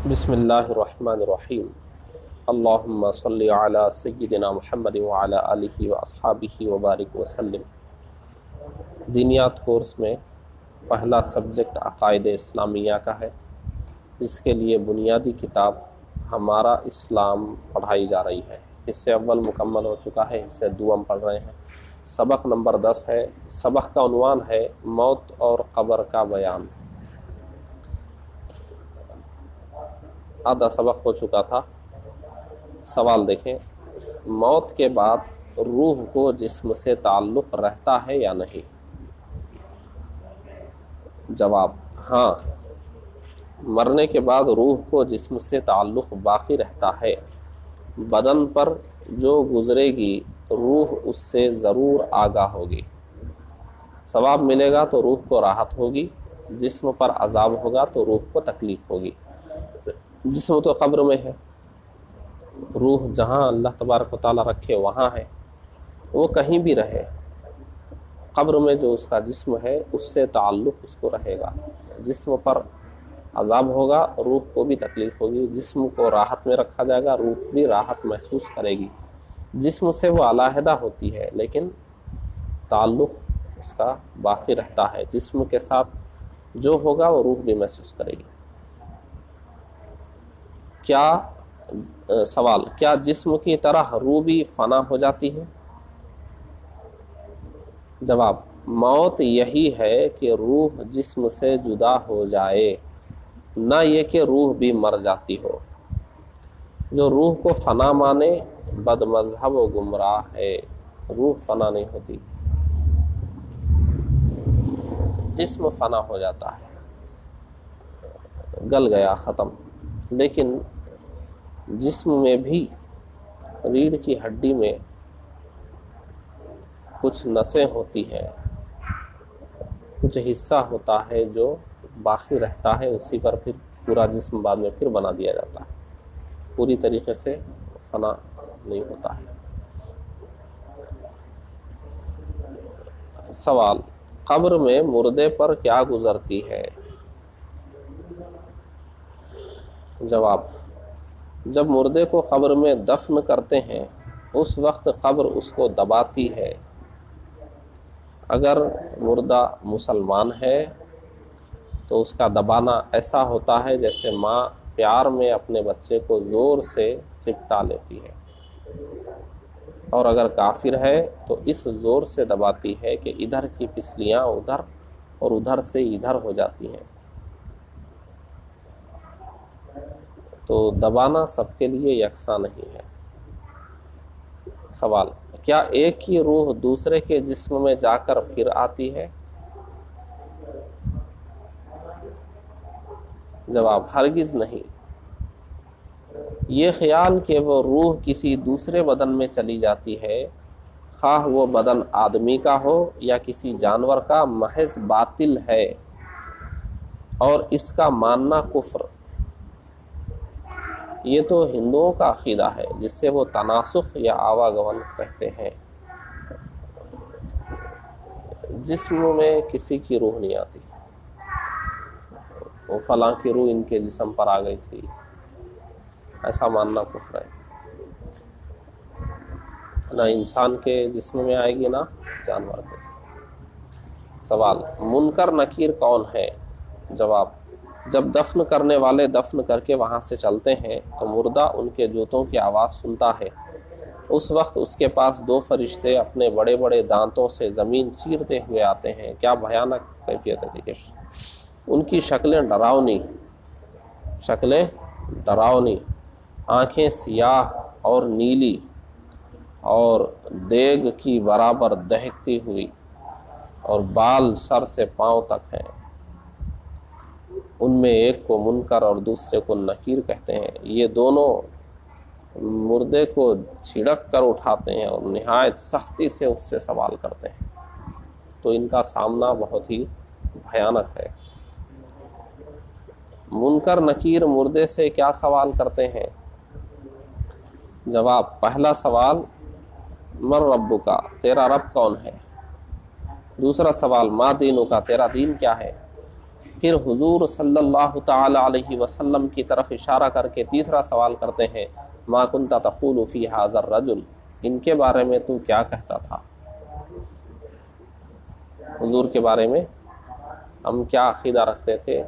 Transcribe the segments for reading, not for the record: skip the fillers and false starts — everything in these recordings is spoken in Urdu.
بسم اللہ الرحمن الرحیم۔ اللہم صلی علی سیدنا محمد وعلی آلہ واصحابہ وبارک وسلم۔ دینیات کورس میں پہلا سبجیکٹ عقائد اسلامیہ کا ہے، جس کے لیے بنیادی کتاب ہمارا اسلام پڑھائی جا رہی ہے۔ حصہ اول مکمل ہو چکا ہے، حصہ دوم پڑھ رہے ہیں۔ سبق نمبر 10 ہے۔ سبق کا عنوان ہے موت اور قبر کا بیان۔ آدھا سبق ہو چکا تھا۔ سوال دیکھیں، موت کے بعد روح کو جسم سے تعلق رہتا ہے یا نہیں؟ جواب: ہاں، مرنے کے بعد روح کو جسم سے تعلق باقی رہتا ہے۔ بدن پر جو گزرے گی روح اس سے ضرور آگاہ ہوگی۔ ثواب ملے گا تو روح کو راحت ہوگی، جسم پر عذاب ہوگا تو روح کو تکلیف ہوگی۔ جسم تو قبر میں ہے، روح جہاں اللہ تبارک و تعالیٰ رکھے وہاں ہے، وہ کہیں بھی رہے، قبر میں جو اس کا جسم ہے اس سے تعلق اس کو رہے گا۔ جسم پر عذاب ہوگا، روح کو بھی تکلیف ہوگی۔ جسم کو راحت میں رکھا جائے گا، روح بھی راحت محسوس کرے گی۔ جسم سے وہ علیحدہ ہوتی ہے لیکن تعلق اس کا باقی رہتا ہے۔ جسم کے ساتھ جو ہوگا وہ روح بھی محسوس کرے گی۔ سوال: کیا جسم کی طرح روح بھی فنا ہو جاتی ہے؟ جواب: موت یہی ہے کہ روح جسم سے جدا ہو جائے، نہ یہ کہ روح بھی مر جاتی ہو۔ جو روح کو فنا مانے بد مذہب و گمراہ ہے۔ روح فنا نہیں ہوتی، جسم فنا ہو جاتا ہے، گل گیا، ختم۔ لیکن جسم میں بھی ریڑھ کی ہڈی میں کچھ نسیں ہوتی ہیں، کچھ حصہ ہوتا ہے جو باقی رہتا ہے، اسی پر پھر پورا جسم بعد میں پھر بنا دیا جاتا ہے، پوری طریقے سے فنا نہیں ہوتا ہے۔ سوال: قبر میں مردے پر کیا گزرتی ہے؟ جواب: جب مردے کو قبر میں دفن کرتے ہیں اس وقت قبر اس کو دباتی ہے۔ اگر مردہ مسلمان ہے تو اس کا دبانا ایسا ہوتا ہے جیسے ماں پیار میں اپنے بچے کو زور سے چپٹا لیتی ہے، اور اگر کافر ہے تو اس زور سے دباتی ہے کہ ادھر کی پسلیاں ادھر اور ادھر سے ادھر ہو جاتی ہیں۔ تو دبانا سب کے لیے یکساں نہیں ہے۔ سوال: کیا ایک ہی روح دوسرے کے جسم میں جا کر پھر آتی ہے؟ جواب: ہرگز نہیں۔ یہ خیال کہ وہ روح کسی دوسرے بدن میں چلی جاتی ہے، خواہ وہ بدن آدمی کا ہو یا کسی جانور کا، محض باطل ہے اور اس کا ماننا کفر۔ یہ تو ہندوؤں کا عقیدہ ہے جس سے وہ تناسخ یا آواگمن کہتے ہیں۔ جسم میں کسی کی روح نہیں آتی، وہ فلاں کی روح ان کے جسم پر آ گئی تھی، ایسا ماننا کفر ہے۔ نہ انسان کے جسم میں آئے گی نہ جانور کے جسم۔ سوال: منکر نکیر کون ہے؟ جواب: جب دفن کرنے والے دفن کر کے وہاں سے چلتے ہیں تو مردہ ان کے جوتوں کی آواز سنتا ہے۔ اس وقت اس کے پاس دو فرشتے اپنے بڑے بڑے دانتوں سے زمین چیرتے ہوئے آتے ہیں۔ کیا بھیانک کیفیت ہے، دیکھیں۔ ان کی شکلیں ڈراؤنی، آنکھیں سیاہ اور نیلی اور دیگ کی برابر دہکتی ہوئی، اور بال سر سے پاؤں تک ہیں۔ ان میں ایک کو منکر اور دوسرے کو نکیر کہتے ہیں۔ یہ دونوں مردے کو جھڑک کر اٹھاتے ہیں اور نہایت سختی سے اس سے سوال کرتے ہیں، تو ان کا سامنا بہت ہی بھیانک ہے۔ منکر نکیر مردے سے کیا سوال کرتے ہیں؟ جواب: پہلا سوال من ربک، تیرا رب کون ہے؟ دوسرا سوال ما دینک، تیرا دین کیا ہے؟ پھر حضور صلی اللہ تعالی علیہ وسلم کی طرف اشارہ کر کے تیسرا سوال کرتے ہیں، ما کنت تقول فی ھذا الرجل، ان کے بارے میں تو کیا کہتا تھا؟ حضور کے بارے میں ہم کیا عقیدہ رکھتے تھے؟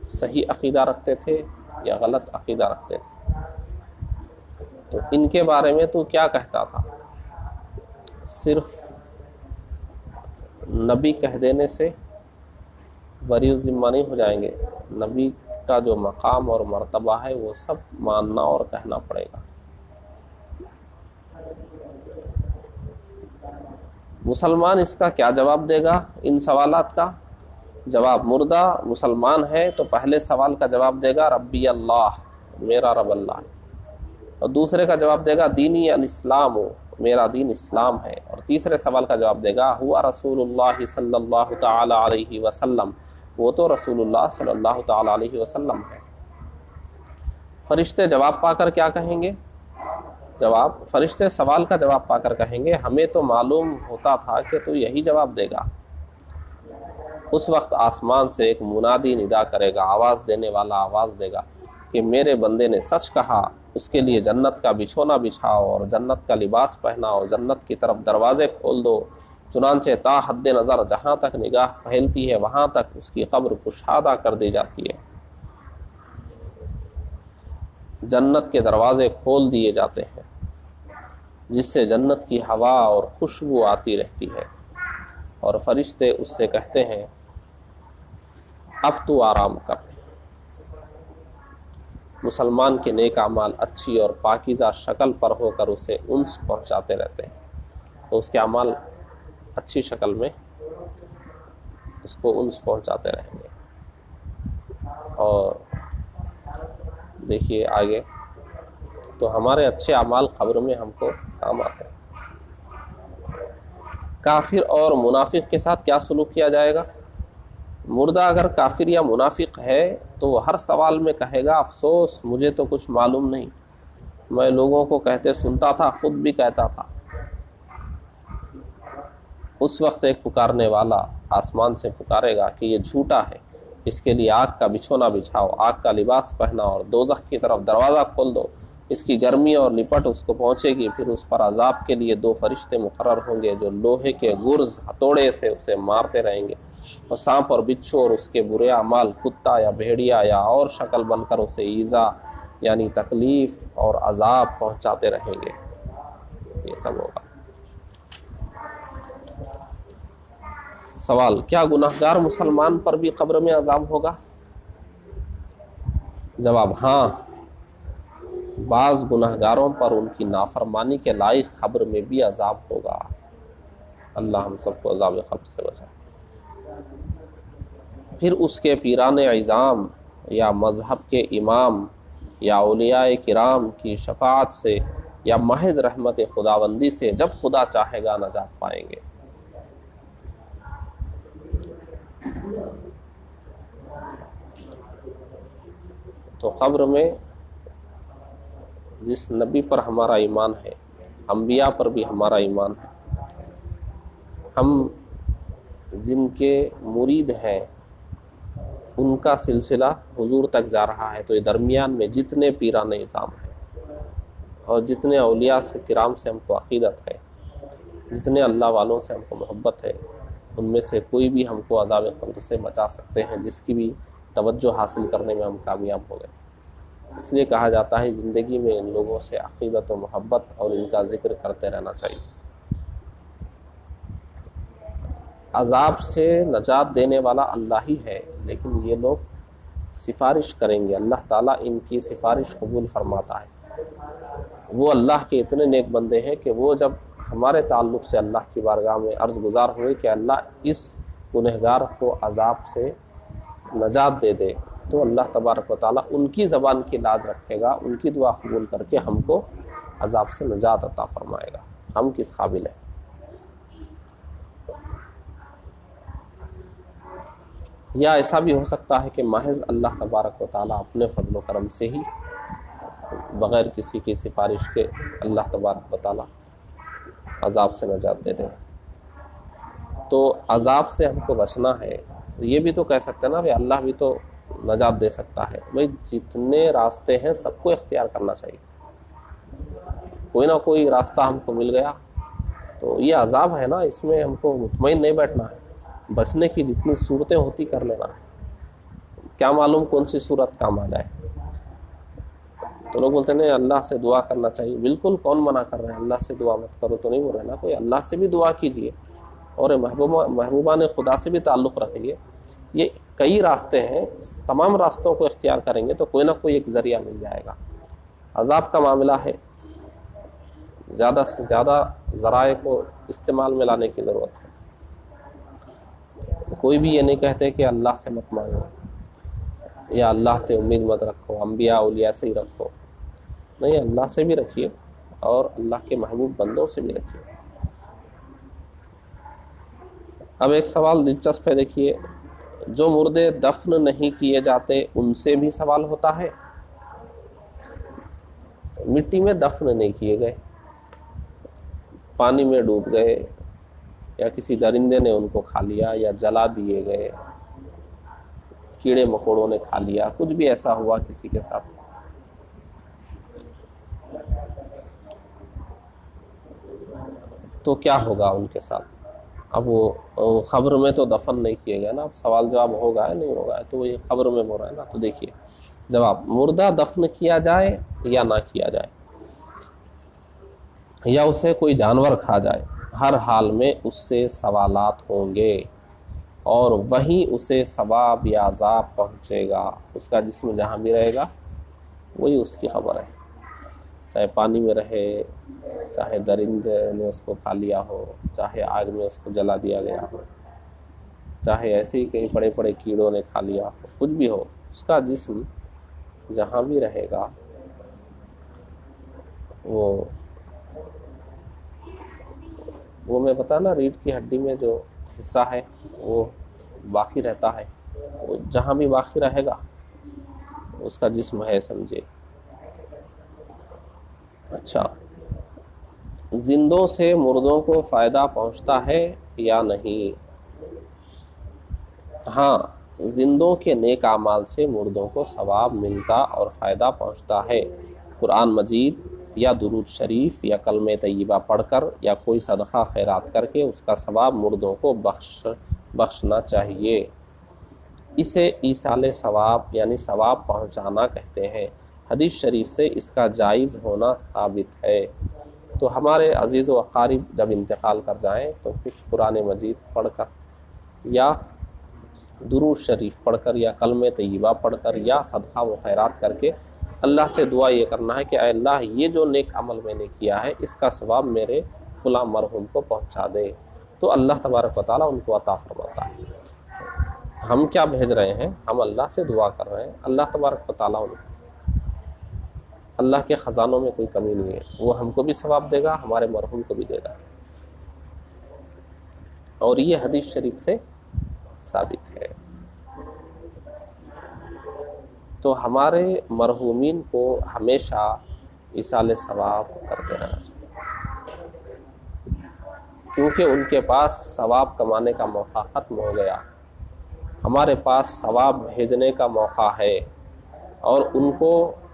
صحیح عقیدہ رکھتے تھے یا غلط عقیدہ رکھتے تھے؟ تو ان کے بارے میں تو کیا کہتا تھا؟ صرف نبی کہہ دینے سے بری ذمہ نہیں ہو جائیں گے، نبی کا جو مقام اور مرتبہ ہے وہ سب ماننا اور کہنا پڑے گا۔ مسلمان اس کا کیا جواب دے گا؟ ان سوالات کا جواب، مردہ مسلمان ہے تو پہلے سوال کا جواب دے گا ربی اللہ، میرا رب اللہ ہے، اور دوسرے کا جواب دے گا دینی الاسلام، میرا دین اسلام ہے، اور تیسرے سوال کا جواب دے گا ہوا رسول اللہ صلی اللہ تعالی علیہ وسلم، وہ تو رسول اللہ صلی اللہ تعالی علیہ وسلم ہے۔ فرشتے جواب پا کر کیا کہیں گے؟ فرشتے سوال کا جواب پا کر کہیں گے ہمیں تو معلوم ہوتا تھا کہ تو یہی جواب دے گا۔ اس وقت آسمان سے ایک منادی ندا کرے گا، آواز دینے والا آواز دے گا کہ میرے بندے نے سچ کہا، اس کے لیے جنت کا بچھونا بچھاؤ اور جنت کا لباس پہناؤ، جنت کی طرف دروازے کھول دو، چنانچہ تا حد نظر جہاں تک نگاہ پھیلتی ہے وہاں تک اس کی قبر کشادہ کر دی جاتی ہے، جنت کے دروازے کھول دیے جاتے ہیں جس سے جنت کی ہوا اور خوشبو آتی رہتی ہے، اور فرشتے اس سے کہتے ہیں اب تو آرام کر۔ مسلمان کے نیک اعمال اچھی اور پاکیزہ شکل پر ہو کر اسے انس پہنچاتے رہتے ہیں، تو اس کے اعمال اچھی شکل میں اس کو انس پہنچاتے رہیں گے۔ اور دیکھیے آگے تو ہمارے اچھے اعمال قبر میں ہم کو کام آتے ہیں۔ کافر اور منافق کے ساتھ کیا سلوک کیا جائے گا؟ مردہ اگر کافر یا منافق ہے تو وہ ہر سوال میں کہے گا افسوس مجھے تو کچھ معلوم نہیں، میں لوگوں کو کہتے سنتا تھا، خود بھی کہتا تھا۔ اس وقت ایک پکارنے والا آسمان سے پکارے گا کہ یہ جھوٹا ہے، اس کے لیے آگ کا بچھونا بچھاؤ، آگ کا لباس پہناؤ اور دوزخ کی طرف دروازہ کھول دو، اس کی گرمی اور لپٹ اس کو پہنچے گی، پھر اس پر عذاب کے لیے 2 فرشتے مقرر ہوں گے جو لوہے کے گرز ہتھوڑے سے اسے مارتے رہیں گے، اور سانپ اور بچھو اور اس کے برے اعمال کتا یا بھیڑیا یا اور شکل بن کر اسے ایذا یعنی تکلیف اور عذاب پہنچاتے رہیں گے۔ یہ سب ہوگا۔ سوال، کیا گناہگار مسلمان پر بھی قبر میں عذاب ہوگا؟ جواب، ہاں، بعض گناہگاروں پر ان کی نافرمانی کے لائق قبر میں بھی عذاب ہوگا۔ اللہ ہم سب کو عذاب قبر سے بچائے۔ پھر اس کے پیران عظام یا مذہب کے امام یا اولیاء کرام کی شفاعت سے یا محض رحمت خداوندی سے جب خدا چاہے گا نجات پائیں گے۔ تو قبر میں جس نبی پر ہمارا ایمان ہے، انبیاء پر بھی ہمارا ایمان ہے، ہم جن کے مرید ہیں ان کا سلسلہ حضور تک جا رہا ہے، تو یہ درمیان میں جتنے پیران اعظام ہیں اور جتنے اولیاء سے کرام سے ہم کو عقیدت ہے، جتنے اللہ والوں سے ہم کو محبت ہے، ان میں سے کوئی بھی ہم کو عذاب قبر سے بچا سکتے ہیں، جس کی بھی توجہ حاصل کرنے میں ہم کامیاب ہو گئے۔ اس لیے کہا جاتا ہے زندگی میں ان لوگوں سے عقیدت و محبت اور ان کا ذکر کرتے رہنا چاہیے۔ عذاب سے نجات دینے والا اللہ ہی ہے، لیکن یہ لوگ سفارش کریں گے، اللہ تعالیٰ ان کی سفارش قبول فرماتا ہے۔ وہ اللہ کے اتنے نیک بندے ہیں کہ وہ جب ہمارے تعلق سے اللہ کی بارگاہ میں عرض گزار ہوئے کہ اللہ اس گنہگار کو عذاب سے نجات دے دے، تو اللہ تبارک و تعالیٰ ان کی زبان کی لاج رکھے گا، ان کی دعا قبول کر کے ہم کو عذاب سے نجات عطا فرمائے گا۔ ہم کس قابل ہیں؟ یا ایسا بھی ہو سکتا ہے کہ محض اللہ تبارک و تعالیٰ اپنے فضل و کرم سے ہی بغیر کسی کی سفارش کے اللہ تبارک و تعالیٰ عذاب سے نجات دے دیں۔ تو عذاب سے ہم کو بچنا ہے یہ بھی تو کہہ سکتے ہیں نا کہ اللہ بھی تو نجات دے سکتا ہے. بھائی جتنے راستے ہیں سب کو اختیار کرنا چاہیے. کوئی نہ کوئی راستہ ہم کو مل گیا تو یہ عذاب ہے نا، اس میں ہم کو مطمئن نہیں بیٹھنا ہے. بچنے کی جتنی صورتیں ہوتی کر لینا ہے. کیا معلوم کون سی صورت کام آ جائے. تو لوگ بولتے ہیں اللہ سے دعا کرنا چاہیے. بالکل، کون منع کر رہے ہیں اللہ سے دعا مت کرو؟ تو نہیں بول رہے نا کوئی. اللہ سے بھی دعا کیجیے اور محبوبان خدا سے بھی تعلق رکھیے. یہ کئی راستے ہیں، تمام راستوں کو اختیار کریں گے تو کوئی نہ کوئی ایک ذریعہ مل جائے گا. عذاب کا معاملہ ہے، زیادہ سے زیادہ ذرائع کو استعمال میں لانے کی ضرورت ہے. کوئی بھی یہ نہیں کہتے کہ اللہ سے مت مانگو یا اللہ سے امید مت رکھو، انبیاء اولیاء سے ہی رکھو. نہیں، اللہ سے بھی رکھیے اور اللہ کے محبوب بندوں سے بھی رکھیے. اب ایک سوال دلچسپ ہے، دیکھیے، جو مردے دفن نہیں کیے جاتے ان سے بھی سوال ہوتا ہے. مٹی میں دفن نہیں کیے گئے، پانی میں ڈوب گئے یا کسی درندے نے ان کو کھا لیا یا جلا دیے گئے، کیڑے مکوڑوں نے کھا لیا، کچھ بھی ایسا ہوا کسی کے ساتھ، تو کیا ہوگا ان کے ساتھ؟ اب وہ قبر میں تو دفن نہیں کیے گئے نا. اب سوال جواب ہوگا نہیں ہوگا، تو یہ قبر میں ہو رہا ہے نا. تو دیکھیے جواب، مردہ دفن کیا جائے یا نہ کیا جائے یا اسے کوئی جانور کھا جائے، ہر حال میں اس سے سوالات ہوں گے اور وہیں اسے ثواب یا عذاب پہنچے گا. اس کا جسم جہاں بھی رہے گا وہی اس کی خبر ہے، چاہے پانی میں رہے، چاہے درندے نے اس کو کھا لیا ہو، چاہے آگ میں اس کو جلا دیا گیا ہو، چاہے ایسے ہی کئی بڑے بڑے کیڑوں نے کھا لیا ہو، کچھ بھی ہو، اس کا جسم جہاں بھی رہے گا وہ میں بتا نا، ریڑھ کی ہڈی میں جو حصہ ہے وہ باقی رہتا ہے. وہ جہاں بھی باقی رہے گا اس کا جسم ہے، سمجھے. اچھا، زندوں سے مردوں کو فائدہ پہنچتا ہے یا نہیں؟ ہاں، زندوں کے نیک اعمال سے مردوں کو ثواب ملتا اور فائدہ پہنچتا ہے. قرآن مجید یا درود شریف یا کلمہ طیبہ پڑھ کر یا کوئی صدقہ خیرات کر کے اس کا ثواب مردوں کو بخشنا چاہیے. اسے ایصال ثواب یعنی ثواب پہنچانا کہتے ہیں. حدیث شریف سے اس کا جائز ہونا ثابت ہے. تو ہمارے عزیز و اقارب جب انتقال کر جائیں تو کچھ قرآن مجید پڑھ کر یا درود شریف پڑھ کر یا کلمہ طیبہ پڑھ کر یا صدقہ و خیرات کر کے اللہ سے دعا یہ کرنا ہے کہ اے اللہ، یہ جو نیک عمل میں نے کیا ہے اس کا ثواب میرے فلاں مرحوم کو پہنچا دے. تو اللہ تبارک و تعالیٰ ان کو عطا فرماتا ہے. ہم کیا بھیج رہے ہیں؟ ہم اللہ سے دعا کر رہے ہیں. اللہ تبارک و تعالیٰ ان کو، اللہ کے خزانوں میں کوئی کمی نہیں ہے، وہ ہم کو بھی ثواب دے گا، ہمارے مرحوم کو بھی دے گا. اور یہ حدیث شریف سے ثابت ہے. تو ہمارے مرحومین کو ہمیشہ ایصال ثواب کرتے رہنا چاہیے، کیونکہ ان کے پاس ثواب کمانے کا موقع ختم ہو گیا. ہمارے پاس ثواب بھیجنے کا موقع ہے اور ان کو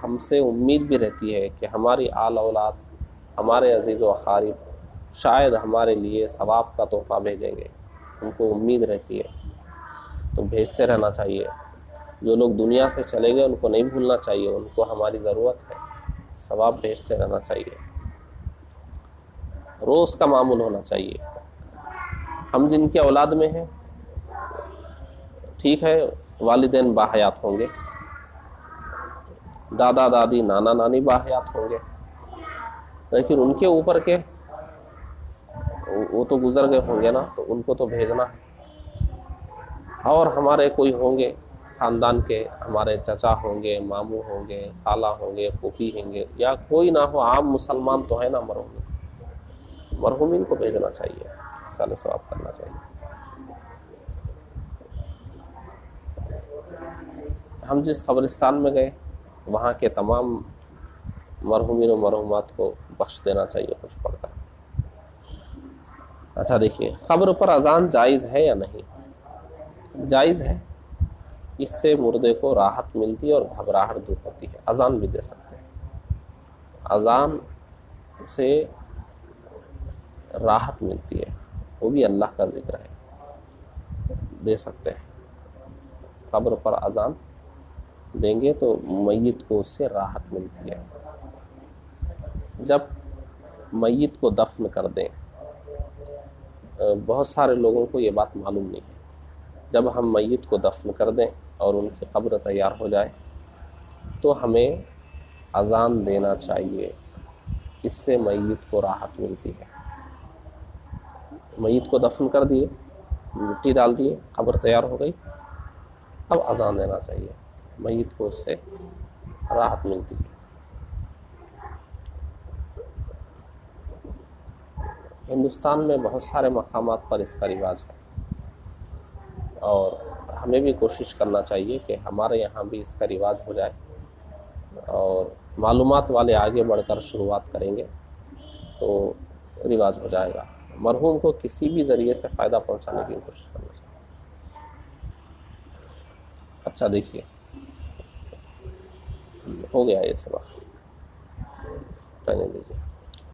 ہم سے امید بھی رہتی ہے کہ ہماری آل اولاد، ہمارے عزیز و اقارب شاید ہمارے لیے ثواب کا تحفہ بھیجیں گے. ان کو امید رہتی ہے تو بھیجتے رہنا چاہیے. جو لوگ دنیا سے چلے گئے ان کو نہیں بھولنا چاہیے، ان کو ہماری ضرورت ہے. ثواب بھیجتے رہنا چاہیے، روز کا معمول ہونا چاہیے. ہم جن کی اولاد میں ہیں، ٹھیک ہے، والدین باحیات ہوں گے، دادا دادی نانا نانی باحیات ہوں گے، لیکن ان کے اوپر کے وہ تو گزر گئے ہوں گے نا، تو ان کو تو بھیجنا ہے. اور ہمارے کوئی ہوں گے خاندان کے، ہمارے چچا ہوں گے، ماموں ہوں گے، خالہ ہوں گے، پھوپھی ہوں گے، یا کوئی نہ ہو، عام مسلمان تو ہے نا مرحومین کو بھیجنا چاہیے، ایصال ثواب کرنا چاہیے. ہم جس قبرستان میں گئے وہاں کے تمام مرحومین و مرحومات کو بخش دینا چاہیے کچھ پڑھ کر. اچھا دیکھیے، قبر پر اذان جائز ہے یا نہیں؟ جائز ہے، اس سے مردے کو راحت ملتی ہے اور گھبراہٹ دور ہوتی ہے۔ اذان بھی دے سکتے ہیں، اذان سے راحت ملتی ہے، وہ بھی اللہ کا ذکر ہے، دے سکتے ہیں۔ قبر پر اذان دیں گے تو میت کو اس سے راحت ملتی ہے۔ جب میت کو دفن کر دیں، بہت سارے لوگوں کو یہ بات معلوم نہیں ہے، جب ہم میت کو دفن کر دیں اور ان کی قبر تیار ہو جائے تو ہمیں اذان دینا چاہیے، اس سے میت کو راحت ملتی ہے۔ میت کو دفن کر دیے، مٹی ڈال دیے، قبر تیار ہو گئی، اب اذان دینا چاہیے، میت کو اس سے راحت ملتی ہے۔ ہندوستان میں بہت سارے مقامات پر اس کا رواج ہے، اور ہمیں بھی کوشش کرنا چاہیے کہ ہمارے یہاں بھی اس کا رواج ہو جائے، اور معلومات والے آگے بڑھ کر شروعات کریں گے تو رواج ہو جائے گا۔ مرحوم کو کسی بھی ذریعے سے فائدہ پہنچانے کی کوشش کرنا چاہیے۔ اچھا دیکھیے، ہو گیا یہ سبق، رہنے دیجیے۔